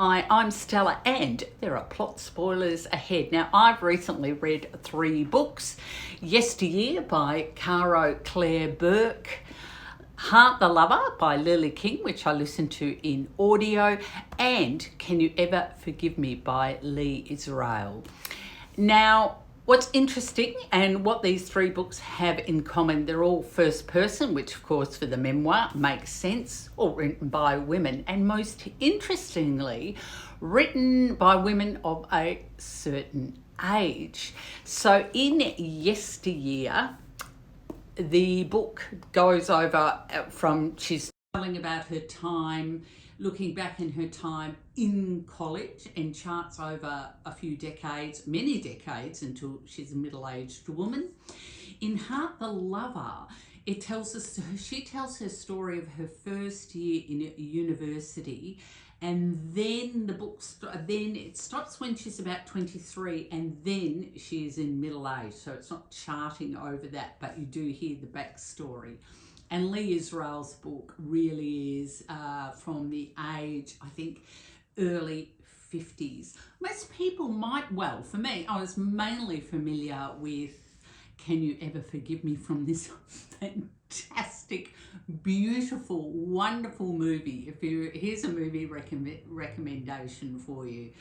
Hi, I'm Stella and there are plot spoilers ahead. Now, I've recently read 3 books. Yesteryear by Caro Burke, Heart the Lover by Lilly, which I listened to in audio, and Can You Ever Forgive Me by Lee Israel. Now, what's interesting and what these 3 books have in common, they're all first person, which of course for the memoir makes sense, all written by women, and most interestingly, written by women of a certain age. So in Yesteryear, the book goes over from, she's telling about her time, looking back in her time in college, and charts over a few decades, many decades, until she's a middle-aged woman. In Heart the Lover, it tells us, she tells her story of her first year in university, and then the book, then it stops when she's about 23, and then she is in middle age. So it's not charting over that, but you do hear the backstory. And Lee Israel's book really is from the age, I think, early 50s. Most people might, well, for me, I was mainly familiar with Can You Ever Forgive Me from this fantastic, beautiful, wonderful movie. Here's a movie recommendation for you.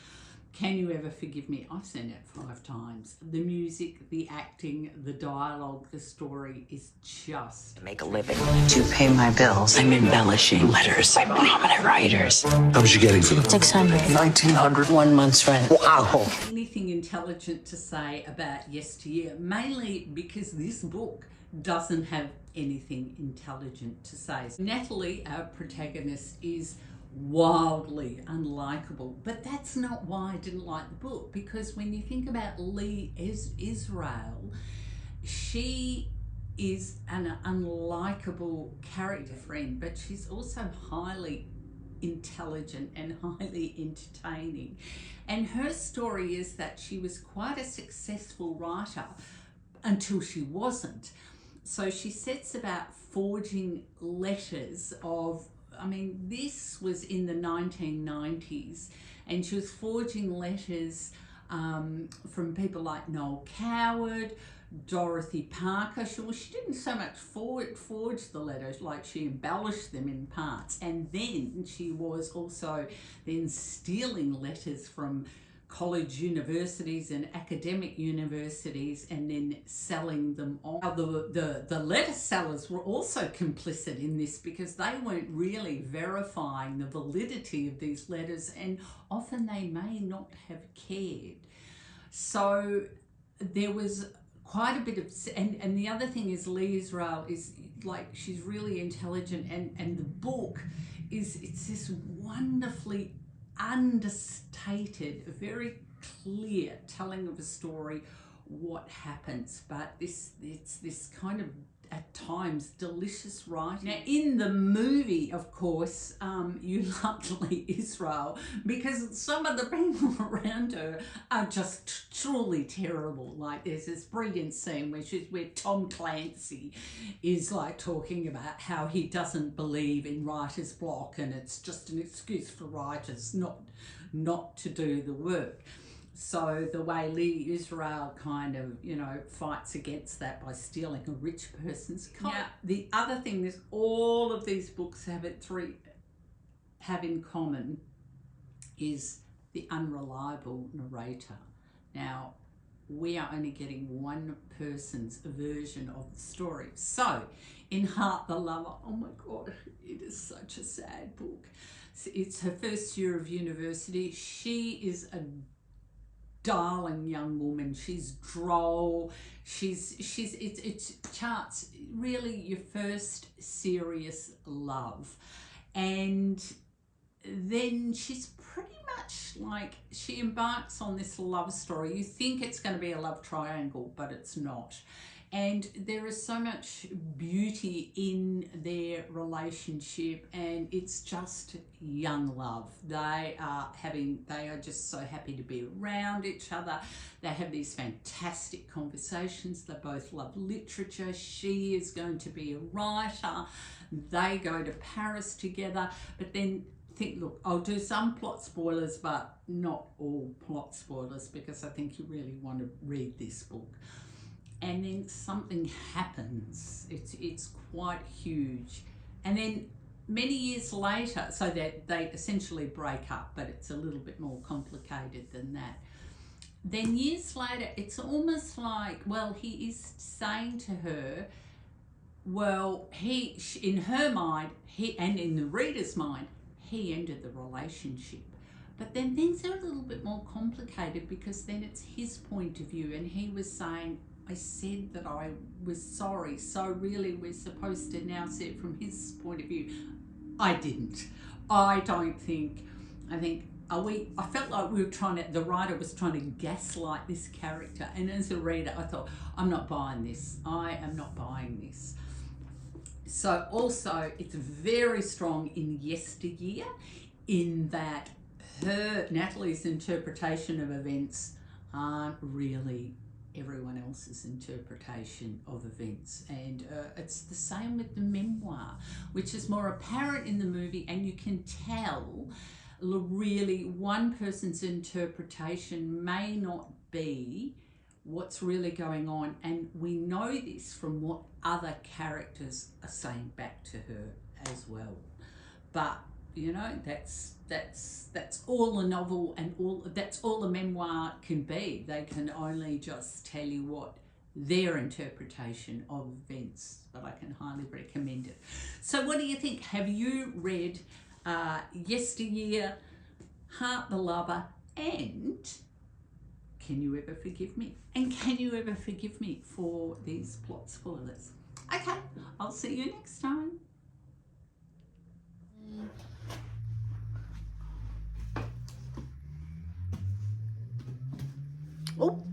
Can You Ever Forgive Me? I've seen it 5 times. The music, the acting, the dialogue, the story is just... Make a living to pay my bills. I'm embellishing letters by prominent writers. How much are you getting for them? 600. 1,900. 1 month's rent. Wow. Anything intelligent to say about Yesteryear, mainly because this book doesn't have anything intelligent to say. Natalie, our protagonist, is wildly unlikable, but that's not why I didn't like the book, because when you think about Lee Israel, she is an unlikable character friend, but she's also highly intelligent and highly entertaining. And her story is that she was quite a successful writer until she wasn't. So she sets about forging letters of, I mean, this was in the 1990s, and she was forging letters from people like Noel Coward, Dorothy Parker. She didn't so much forge the letters, like she embellished them in parts. And then she was also then stealing letters from college universities and academic universities and then selling them on. The letter sellers were also complicit in this, because they weren't really verifying the validity of these letters, and often they may not have cared. So there was quite a bit of, and the other thing is Lee Israel is like, she's really intelligent, and the book is, it's this wonderfully understated, very clear telling of a story, what happens, but it's this kind of, at times, delicious writing. Now, in the movie, of course, you love Lee Israel, because some of the people around her are just truly terrible. Like, there's this brilliant scene where Tom Clancy is like talking about how he doesn't believe in writer's block, and it's just an excuse for writers not to do the work. So the way Lee Israel kind of, you know, fights against that by stealing a rich person's car. Now, the other thing is, all of these books have in common is the unreliable narrator. Now, we are only getting one person's version of the story. So in Heart the Lover, oh my God, it is such a sad book. It's her first year of university. She is a darling young woman. She's droll. It charts really your first serious love, and then she's pretty much like, she embarks on this love story. You think it's going to be a love triangle, but it's not. And there is so much beauty in their relationship, and it's just young love. They are just so happy to be around each other. They have these fantastic conversations. They both love literature. She is going to be a writer. They go to Paris together, but then think, look, I'll do some plot spoilers, but not all plot spoilers, because I think you really want to read this book. And then something happens. It's quite huge. And then many years later, so that they essentially break up, but it's a little bit more complicated than that. Then years later, it's almost like, well, he is saying to her, well, in her mind, and in the reader's mind, he ended the relationship. But then things are a little bit more complicated, because then it's his point of view, and he was saying, I said that I was sorry, so really we're supposed to now see it from his point of view. I didn't. I think I felt like the writer was trying to gaslight this character, and as a reader I thought, I'm not buying this. I am not buying this. So also it's very strong in Yesteryear, in that Natalie's interpretation of events aren't really everyone else's interpretation of events, and it's the same with the memoir, which is more apparent in the movie, and you can tell really one person's interpretation may not be what's really going on, and we know this from what other characters are saying back to her as well. But you know, that's all a novel, and that's all a memoir can be. They can only just tell you what their interpretation of events, but I can highly recommend it. So what do you think? Have you read Yesteryear, Heart the Lover, and Can You Ever Forgive Me? And can you ever forgive me for these plot spoilers? Okay, I'll see you next time. Oh.